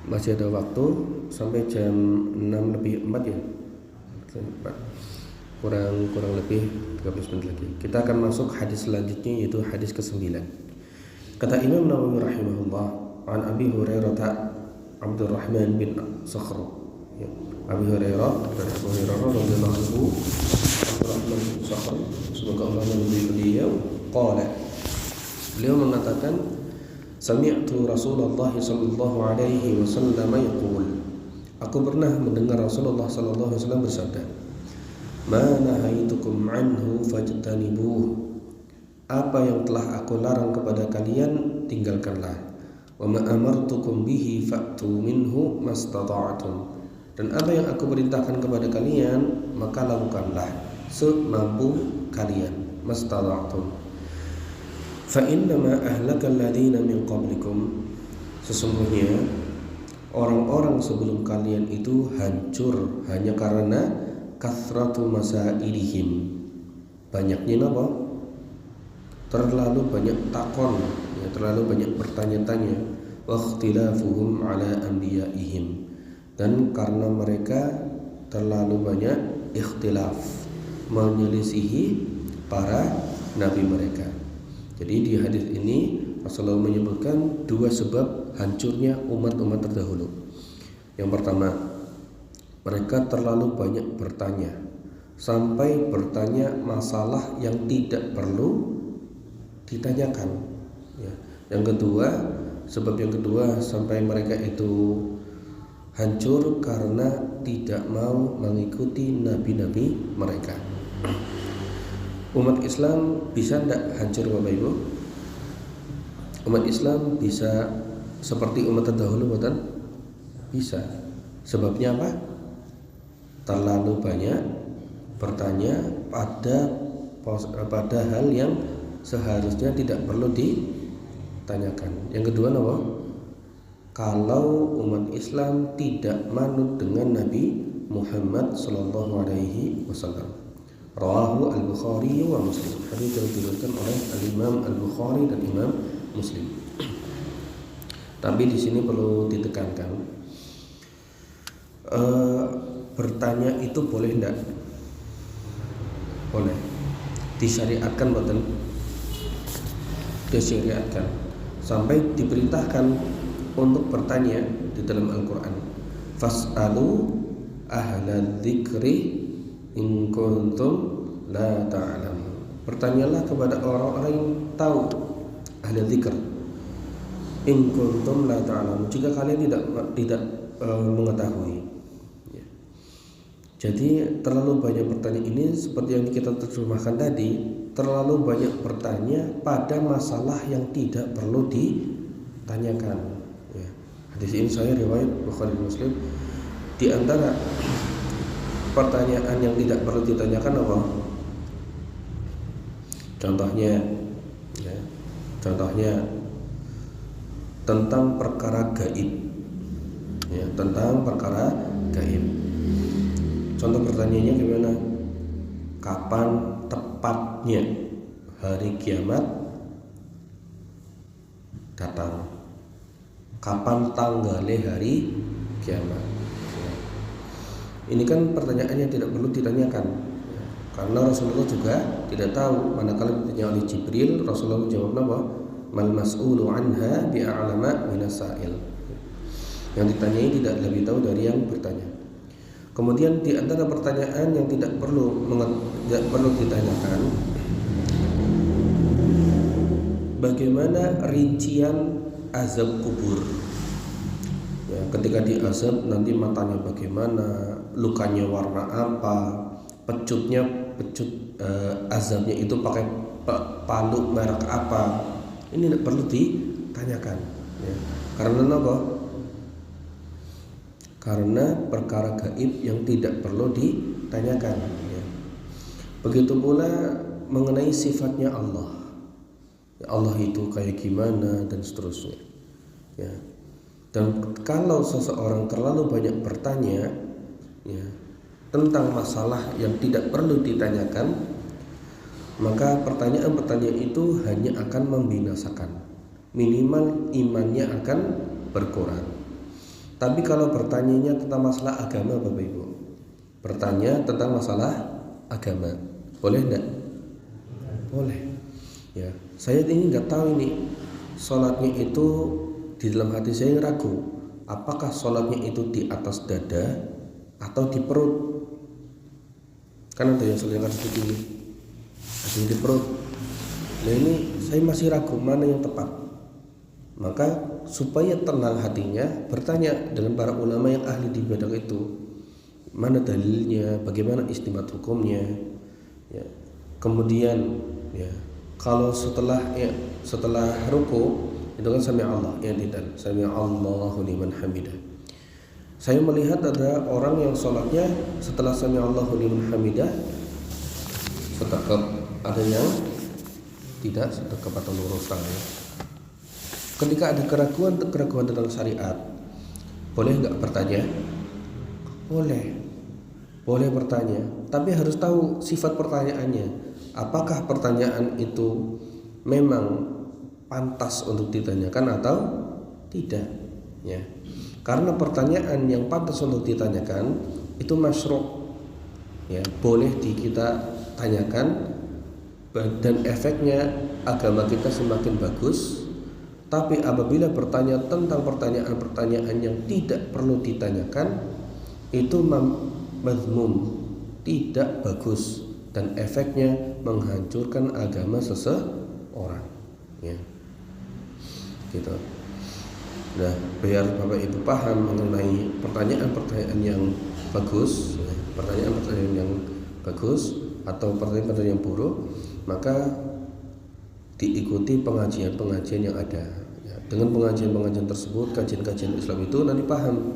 Masih ada waktu sampai jam 6 lebih 4 ya. Kurang lebih 13 menit lagi. Kita akan masuk hadis selanjutnya, yaitu hadis ke-9. Kata Imam Nawawi rahimahullah, an Abi Hurairah Abdurrahman bin Sakhr. Ya. Abi Hurairah radhiyallahu anhu, Abdurrahman bin Sakhr, semoga Allah meridhai beliau, beliau mengatakan, sami'tu Rasulullah sallallahu alaihi wasallam yaqul, aku pernah mendengar Rasulullah sallallahu alaihi wasallam bersabda, ma nahaitukum anhu fajtanibuh, apa yang telah aku larang kepada kalian tinggalkanlah, wa ma amartukum bihi fa'tu minhu mastata'tum, dan apa yang aku perintahkan kepada kalian maka lakukanlah semampu kalian, mastata'tum. Fa innama ahlakal ladzina min qablikum, sesungguhnya orang-orang sebelum kalian itu hancur hanya karena kathratu masailihim, banyaknya apa? Terlalu banyak takon, ya, terlalu banyak bertanya-tanya, wa ikhtilafuhum ala anbiyaihim, dan karena mereka terlalu banyak ikhtilaf, menyelisihi para nabi mereka. Jadi di hadis ini Rasulullah menyebutkan dua sebab hancurnya umat-umat terdahulu. Yang pertama, mereka terlalu banyak bertanya, sampai bertanya masalah yang tidak perlu ditanyakan. Ya. Yang kedua, sebab yang kedua sampai mereka itu hancur karena tidak mau mengikuti nabi-nabi mereka. Umat Islam bisa tidak hancur Bapak Ibu? Umat Islam bisa seperti umat terdahulu bukan? Bisa. Sebabnya apa? Terlalu banyak bertanya pada hal yang seharusnya tidak perlu ditanyakan. Yang kedua apa? Kalau umat Islam tidak manut dengan Nabi Muhammad sallallahu alaihi wasallam. Rawahu al-Bukhari wa Muslim. Hadis yang diriwayatkan oleh Al-Imam Al-Bukhari dan Imam Muslim. Tapi di sini perlu ditekankan, bertanya itu boleh enggak? Boleh. Disyariatkan boten? Disyariatkan. Sampai diperintahkan untuk bertanya di dalam Al-Qur'an. Fas'alu ahla dzikri in kuntum la ta'lamun. Bertanyalah kepada orang-orang yang tahu, ahli dzikr. In kuntum la ta'lamun, jika kalian tidak mengetahui. Ya. Jadi terlalu banyak bertanya ini seperti yang kita terjemahkan tadi, terlalu banyak bertanya pada masalah yang tidak perlu ditanyakan. Ya. Hadis ini saya riwayat Bukhari Muslim. Di antara pertanyaan yang tidak perlu ditanyakan apa? Contohnya tentang perkara gaib, ya, tentang perkara gaib. Contoh pertanyaannya gimana? Kapan tepatnya hari kiamat datang? Kapan tanggalnya hari kiamat? Ini kan pertanyaan yang tidak perlu ditanyakan, ya, karena Rasulullah juga tidak tahu. Manakala ditanya oleh Jibril, Rasulullah menjawab apa? Mal mas'ulu anha bi'alama minas sa'il. Yang ditanyai tidak lebih tahu dari yang bertanya. Kemudian di antara pertanyaan yang tidak perlu ditanyakan, bagaimana rincian azab kubur? Ya, ketika diazab nanti matanya bagaimana, lukanya warna apa, pecut azabnya itu pakai palu merek apa? Ini tidak perlu ditanyakan, ya. Karena apa? Karena perkara gaib yang tidak perlu ditanyakan, ya. Begitu pula mengenai sifatnya Allah, ya, Allah itu kayak gimana dan seterusnya, ya. Dan kalau seseorang terlalu banyak bertanya, ya, tentang masalah yang tidak perlu ditanyakan, maka pertanyaan-pertanyaan itu hanya akan membinasakan. Minimal imannya akan berkurang. Tapi kalau bertanyanya tentang masalah agama Bapak Ibu, bertanya tentang masalah agama, boleh enggak? Boleh. Ya, saya ini nggak tahu ini sholatnya itu di dalam hati saya ragu, apakah sholatnya itu di atas dada atau di perut? Kan ada yang sholatnya seperti ini, ada yang di perut. Nah ini saya masih ragu mana yang tepat. Maka supaya tenang hatinya, bertanya dengan para ulama yang ahli di bidang itu, mana dalilnya, bagaimana istimbat hukumnya, ya. Kemudian ya, kalau setelah ruku itu kan sami Allah ya, tidak sami Allahu liman hamidah. Saya melihat ada orang yang sholatnya setelah sami Allahu liman hamidah setekap, ada yang tidak setekap atau lurus tangannya. Ketika ada keraguan tentang syariat, boleh nggak bertanya? Boleh bertanya, tapi harus tahu sifat pertanyaannya. Apakah pertanyaan itu memang pantas untuk ditanyakan atau tidak? Ya, karena pertanyaan yang pantas untuk ditanyakan itu masyru', ya, boleh kita tanyakan dan efeknya agama kita semakin bagus. Tapi apabila bertanya tentang pertanyaan-pertanyaan yang tidak perlu ditanyakan, itu mazmum, tidak bagus, dan efeknya menghancurkan agama seseorang, ya. Gitu. Nah, biar Bapak Ibu paham mengenai pertanyaan-pertanyaan yang bagus, ya, pertanyaan-pertanyaan yang bagus atau pertanyaan-pertanyaan yang buruk, maka diikuti pengajian-pengajian yang ada. Dengan pengajian-pengajian tersebut, kajian-kajian Islam itu nanti paham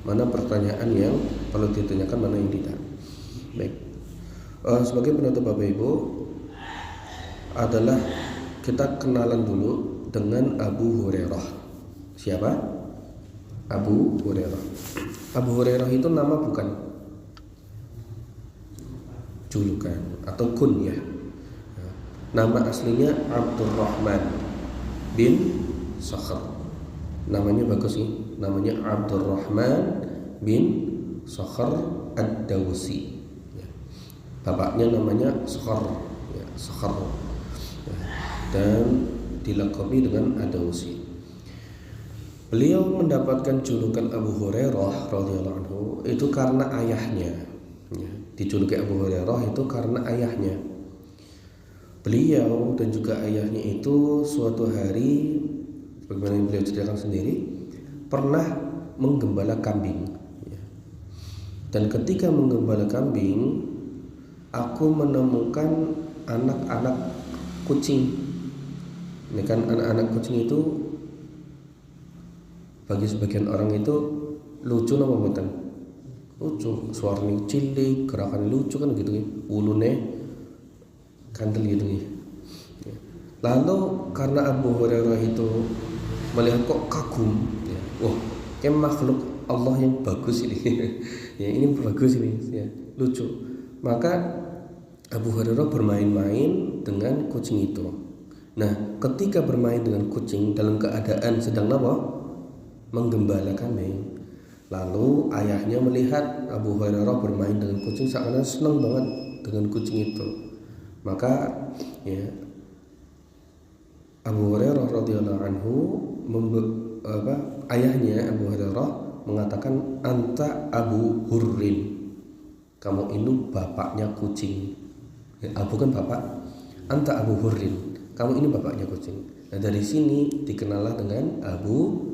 mana pertanyaan yang perlu ditanyakan, mana yang tidak. Baik. Sebagai penutup Bapak Ibu adalah kita kenalan dulu dengan Abu Hurairah. Siapa? Abu Hurairah. Abu Hurairah itu nama bukan julukan atau kunyah. Nama aslinya Abdurrahman bin Sakhr. Namanya bagus nih, namanya Abdurrahman bin Sakhr Ad-Dawsi. Ya. Bapaknya namanya Sakhr, ya, Sakhr. Ya. Dan dilakabi dengan Ad-Dawsi. Beliau mendapatkan julukan Abu Hurairah radhiyallahu anhu itu karena ayahnya. Ya. Dijuluki Abu Hurairah itu karena ayahnya. Beliau dan juga ayahnya itu suatu hari, bagaimana yang beliau ceritakan sendiri, pernah menggembala kambing, ya. Dan ketika menggembala kambing, aku menemukan anak-anak kucing. Ini kan anak-anak kucing itu bagi sebagian orang itu lucu nama buatan, lucu, suaranya cilik, gerakannya lucu kan gitu, ulune kandel gitu ya. Lalu karena Abu Hurairah itu melihat kok kagum, ya, wah, kayak makhluk Allah yang bagus ini, ya ini bagus ini, ya, lucu. Maka Abu Hurairah bermain-main dengan kucing itu. Nah, ketika bermain dengan kucing dalam keadaan sedang menggembala kambing, lalu ayahnya melihat Abu Hurairah bermain dengan kucing, seakan senang banget dengan kucing itu. Maka ya, Abu Hurairah radhiyallahu anhu ayahnya Abu Hurairah mengatakan, anta Abu Hurrin, kamu ini bapaknya kucing. Ya, bukan bapak, anta Abu Hurrin, kamu ini bapaknya kucing. Nah, dari sini dikenallah dengan Abu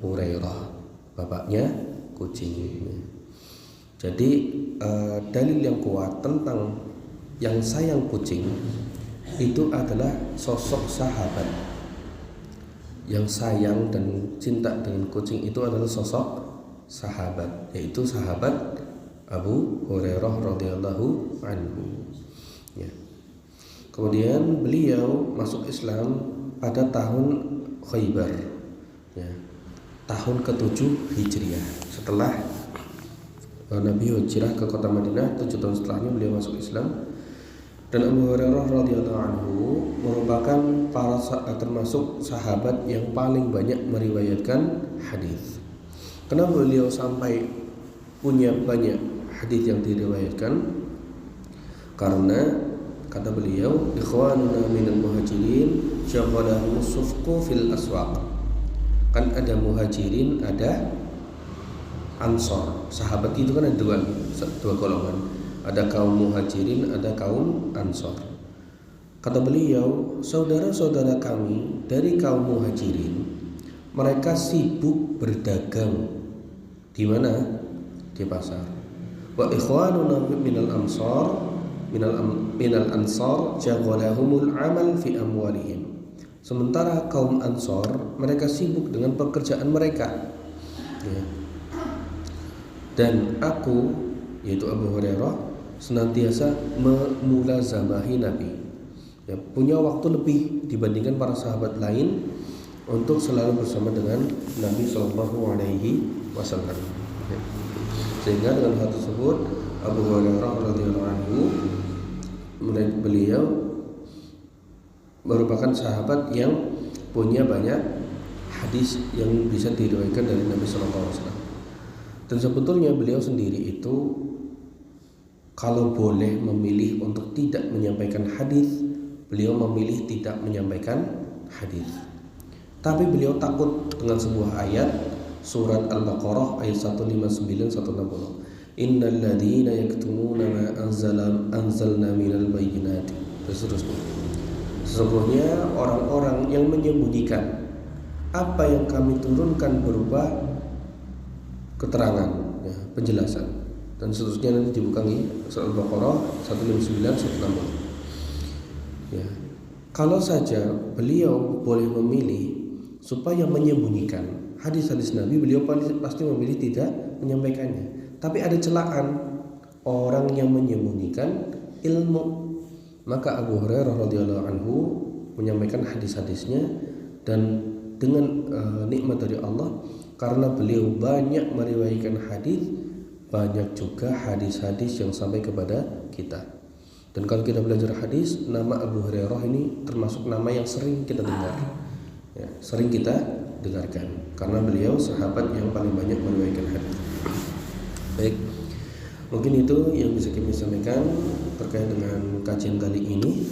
Hurairah, bapaknya kucing. Jadi dalil yang kuat tentang yang sayang kucing itu adalah sosok sahabat. Yang sayang dan cinta dengan kucing itu adalah sosok sahabat, yaitu sahabat Abu Hurairah radhiyallahu anhu. Ya. Kemudian beliau masuk Islam pada tahun Khaybar, ya, tahun ke-7 Hijriah. Setelah Nabi hijrah ke kota Madinah, 7 tahun setelahnya beliau masuk Islam. Dan Abu Hurairah radhiyallahu anhu merupakan termasuk sahabat yang paling banyak meriwayatkan hadis. Kenapa beliau sampai punya banyak hadis yang diriwayatkan? Karena kata beliau, ikhwanuna minal muhajirin syaghalahu sufqu fil aswaq. Kan ada muhajirin, ada ansor. Sahabat itu kan ada dua golongan. Ada kaum muhajirin, ada kaum ansor. Kata beliau, saudara-saudara kami dari kaum muhajirin, mereka sibuk berdagang. Di mana? Di pasar. Wa ikhwanuna minal ansar jaghalahumul amal fi amwalihim. Sementara kaum ansor, mereka sibuk dengan pekerjaan mereka. Ya. Dan aku, yaitu Abu Hurairah, senantiasa memulazamahi Nabi. Ya, punya waktu lebih dibandingkan para sahabat lain untuk selalu bersama dengan Nabi Shallallahu Alaihi Wasallam. Ya. Sehingga dengan hal tersebut Abu Hurairah radhiyallahu anhu, beliau merupakan sahabat yang punya banyak hadis yang bisa diriwayatkan dari Nabi Shallallahu Alaihi Wasallam. Dan sebetulnya beliau sendiri itu kalau boleh memilih untuk tidak menyampaikan hadis, beliau memilih tidak menyampaikan hadis. Tapi beliau takut dengan sebuah ayat surat Al-Baqarah ayat 159-160. Innal ladzina yaktumuna ma anzalna minal bayyinati. Dan seterusnya. Sesungguhnya orang-orang yang menyembunyikan apa yang kami turunkan berupa keterangan, ya, penjelasan. Dan seterusnya nanti dibukangi surat Al-Baqarah 159-160. Ya. Kalau saja beliau boleh memilih supaya menyembunyikan hadis-hadis Nabi, beliau pasti memilih tidak menyampaikannya. Tapi ada celaan orang yang menyembunyikan ilmu. Maka Abu Hurairah radhiyallahu anhu menyampaikan hadis-hadisnya, dan dengan nikmat dari Allah, karena beliau banyak meriwayatkan hadis, banyak juga hadis-hadis yang sampai kepada kita. Dan kalau kita belajar hadis, nama Abu Hurairah ini termasuk nama yang sering kita dengar. Ya, sering kita dengarkan karena beliau sahabat yang paling banyak meriwayatkan hadis. Baik, mungkin itu yang bisa kami sampaikan terkait dengan kajian kali ini.